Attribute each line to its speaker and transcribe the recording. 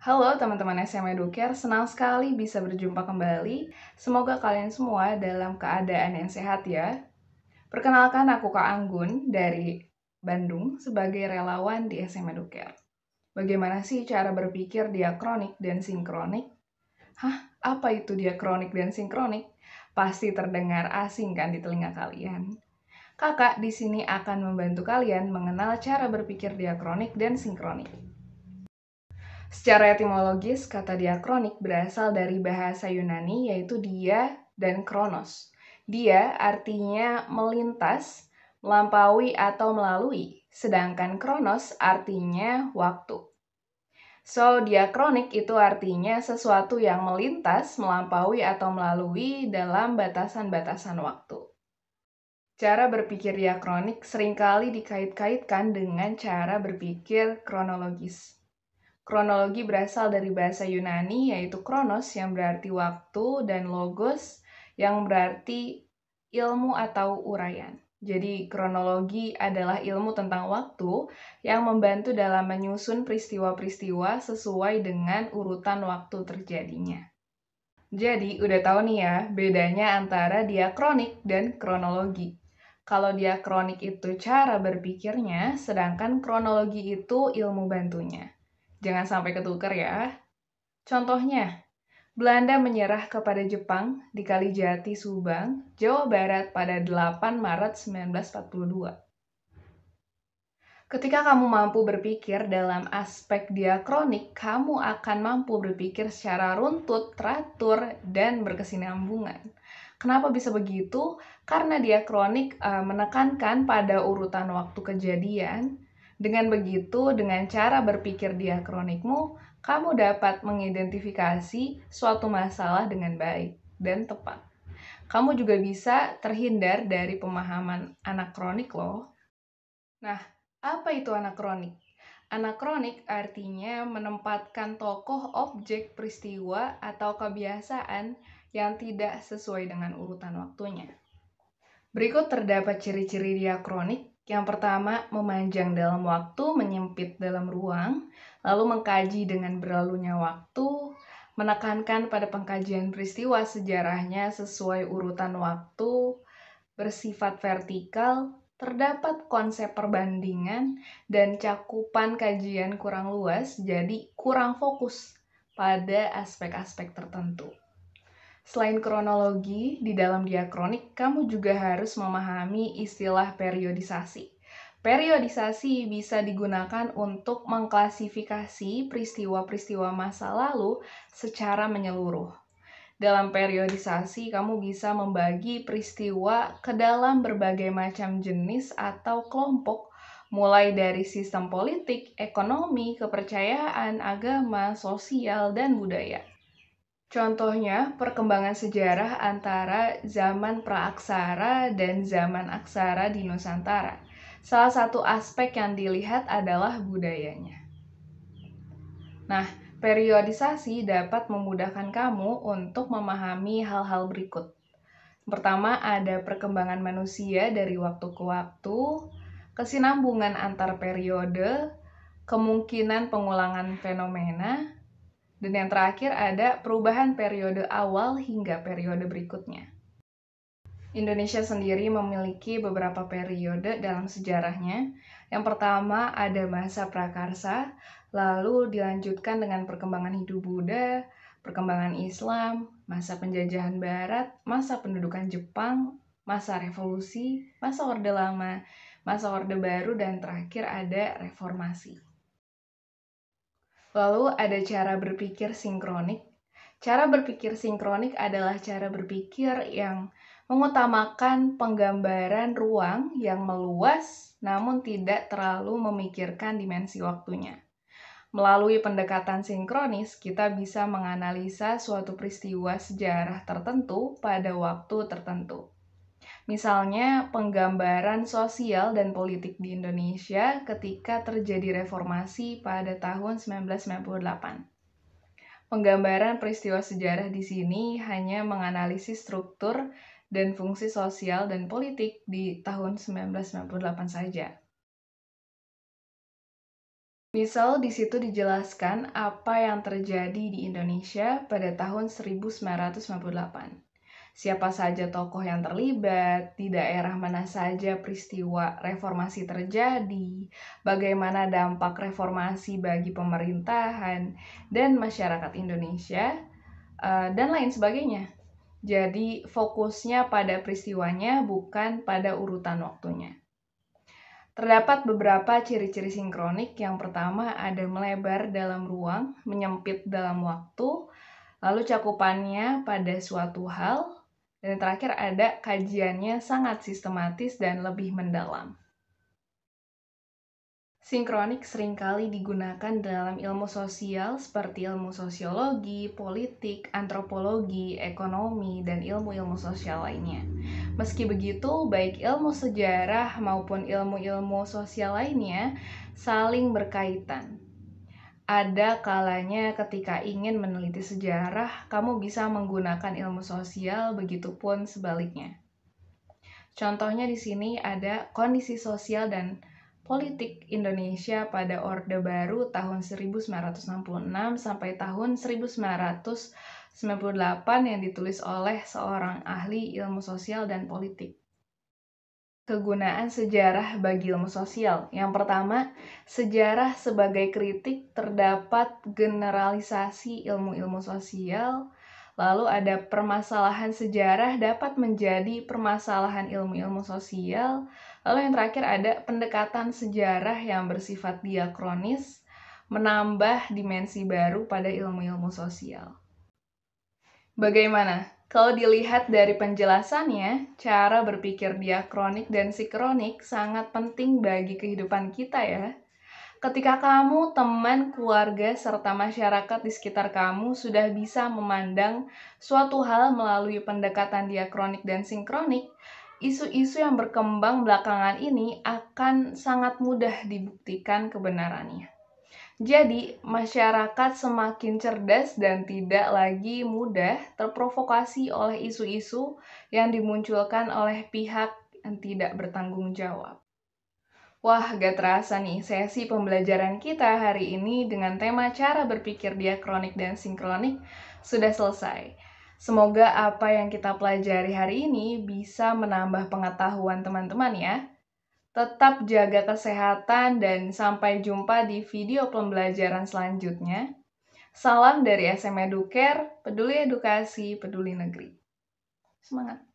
Speaker 1: Halo teman-teman SMA Educare, senang sekali bisa berjumpa kembali. Semoga kalian semua dalam keadaan yang sehat ya. Perkenalkan aku Kak Anggun dari Bandung sebagai relawan di SMA Educare. Bagaimana sih cara berpikir diakronik dan sinkronik? Apa itu diakronik dan sinkronik? Pasti terdengar asing kan di telinga kalian. Kakak di sini akan membantu kalian mengenal cara berpikir diakronik dan sinkronik. Secara etimologis, kata diakronik berasal dari bahasa Yunani yaitu dia dan kronos. Dia artinya melintas, melampaui atau melalui, sedangkan kronos artinya waktu. So, diakronik itu artinya sesuatu yang melintas, melampaui atau melalui dalam batasan-batasan waktu. Cara berpikir diakronik seringkali dikait-kaitkan dengan cara berpikir kronologis. Kronologi berasal dari bahasa Yunani yaitu kronos yang berarti waktu dan logos yang berarti ilmu atau uraian. Jadi kronologi adalah ilmu tentang waktu yang membantu dalam menyusun peristiwa-peristiwa sesuai dengan urutan waktu terjadinya. Jadi udah tahu nih ya bedanya antara diakronik dan kronologi. Kalau diakronik itu cara berpikirnya, sedangkan kronologi itu ilmu bantunya. Jangan sampai ketukar ya. Contohnya, Belanda menyerah kepada Jepang di Kalijati, Subang, Jawa Barat pada 8 Maret 1942. Ketika kamu mampu berpikir dalam aspek diakronik, kamu akan mampu berpikir secara runtut, teratur, dan berkesinambungan. Kenapa bisa begitu? Karena diakronik menekankan pada urutan waktu kejadian. Dengan begitu, dengan cara berpikir diakronikmu, kamu dapat mengidentifikasi suatu masalah dengan baik dan tepat. Kamu juga bisa terhindar dari pemahaman anakronik loh. Nah, apa itu anakronik? Anakronik artinya menempatkan tokoh, objek, peristiwa, atau kebiasaan yang tidak sesuai dengan urutan waktunya. Berikut terdapat ciri-ciri diakronik. Yang pertama, memanjang dalam waktu, menyempit dalam ruang, lalu mengkaji dengan berlalunya waktu, menekankan pada pengkajian peristiwa sejarahnya sesuai urutan waktu, bersifat vertikal, terdapat konsep perbandingan, dan cakupan kajian kurang luas, jadi kurang fokus pada aspek-aspek tertentu. Selain kronologi, di dalam diakronik, kamu juga harus memahami istilah periodisasi. Periodisasi bisa digunakan untuk mengklasifikasi peristiwa-peristiwa masa lalu secara menyeluruh. Dalam periodisasi, kamu bisa membagi peristiwa ke dalam berbagai macam jenis atau kelompok, mulai dari sistem politik, ekonomi, kepercayaan, agama, sosial, dan budaya. Contohnya, perkembangan sejarah antara zaman praaksara dan zaman aksara di Nusantara. Salah satu aspek yang dilihat adalah budayanya. Nah, periodisasi dapat memudahkan kamu untuk memahami hal-hal berikut. Pertama, ada perkembangan manusia dari waktu ke waktu, kesinambungan antar periode, kemungkinan pengulangan fenomena, dan yang terakhir ada perubahan periode awal hingga periode berikutnya. Indonesia sendiri memiliki beberapa periode dalam sejarahnya. Yang pertama ada masa prakarsa, lalu dilanjutkan dengan perkembangan Hindu-Buddha, perkembangan Islam, masa penjajahan Barat, masa pendudukan Jepang, masa revolusi, masa Orde Lama, masa Orde Baru, dan terakhir ada reformasi. Lalu ada cara berpikir sinkronik. Cara berpikir sinkronik adalah cara berpikir yang mengutamakan penggambaran ruang yang meluas namun tidak terlalu memikirkan dimensi waktunya. Melalui pendekatan sinkronis, kita bisa menganalisa suatu peristiwa sejarah tertentu pada waktu tertentu. Misalnya, penggambaran sosial dan politik di Indonesia ketika terjadi reformasi pada tahun 1998. Penggambaran peristiwa sejarah di sini hanya menganalisis struktur dan fungsi sosial dan politik di tahun 1998 saja. Misal di situ dijelaskan apa yang terjadi di Indonesia pada tahun 1998. Siapa saja tokoh yang terlibat, di daerah mana saja peristiwa reformasi terjadi, bagaimana dampak reformasi bagi pemerintahan dan masyarakat Indonesia, dan lain sebagainya. Jadi fokusnya pada peristiwanya bukan pada urutan waktunya. Terdapat beberapa ciri-ciri sinkronik. Yang pertama ada melebar dalam ruang, menyempit dalam waktu, lalu cakupannya pada suatu hal, dan yang terakhir ada kajiannya sangat sistematis dan lebih mendalam. Sinkronik seringkali digunakan dalam ilmu sosial seperti ilmu sosiologi, politik, antropologi, ekonomi, dan ilmu-ilmu sosial lainnya. Meski begitu, baik ilmu sejarah maupun ilmu-ilmu sosial lainnya saling berkaitan. Ada kalanya ketika ingin meneliti sejarah, kamu bisa menggunakan ilmu sosial, begitupun sebaliknya. Contohnya di sini ada kondisi sosial dan politik Indonesia pada Orde Baru tahun 1966 sampai tahun 1998 yang ditulis oleh seorang ahli ilmu sosial dan politik. Kegunaan sejarah bagi ilmu sosial. Yang pertama, sejarah sebagai kritik terdapat generalisasi ilmu-ilmu sosial. Lalu ada permasalahan sejarah dapat menjadi permasalahan ilmu-ilmu sosial. Lalu yang terakhir ada pendekatan sejarah yang bersifat diakronis, menambah dimensi baru pada ilmu-ilmu sosial. Bagaimana? Kalau dilihat dari penjelasannya, cara berpikir diakronik dan sinkronik sangat penting bagi kehidupan kita ya. Ketika kamu, teman, keluarga, serta masyarakat di sekitar kamu sudah bisa memandang suatu hal melalui pendekatan diakronik dan sinkronik, isu-isu yang berkembang belakangan ini akan sangat mudah dibuktikan kebenarannya. Jadi, masyarakat semakin cerdas dan tidak lagi mudah terprovokasi oleh isu-isu yang dimunculkan oleh pihak yang tidak bertanggung jawab. Wah, gak terasa nih, sesi pembelajaran kita hari ini dengan tema cara berpikir diakronik dan sinkronik sudah selesai. Semoga apa yang kita pelajari hari ini bisa menambah pengetahuan teman-teman ya. Tetap jaga kesehatan dan sampai jumpa di video pembelajaran selanjutnya. Salam dari SM Educare, peduli edukasi, peduli negeri. Semangat!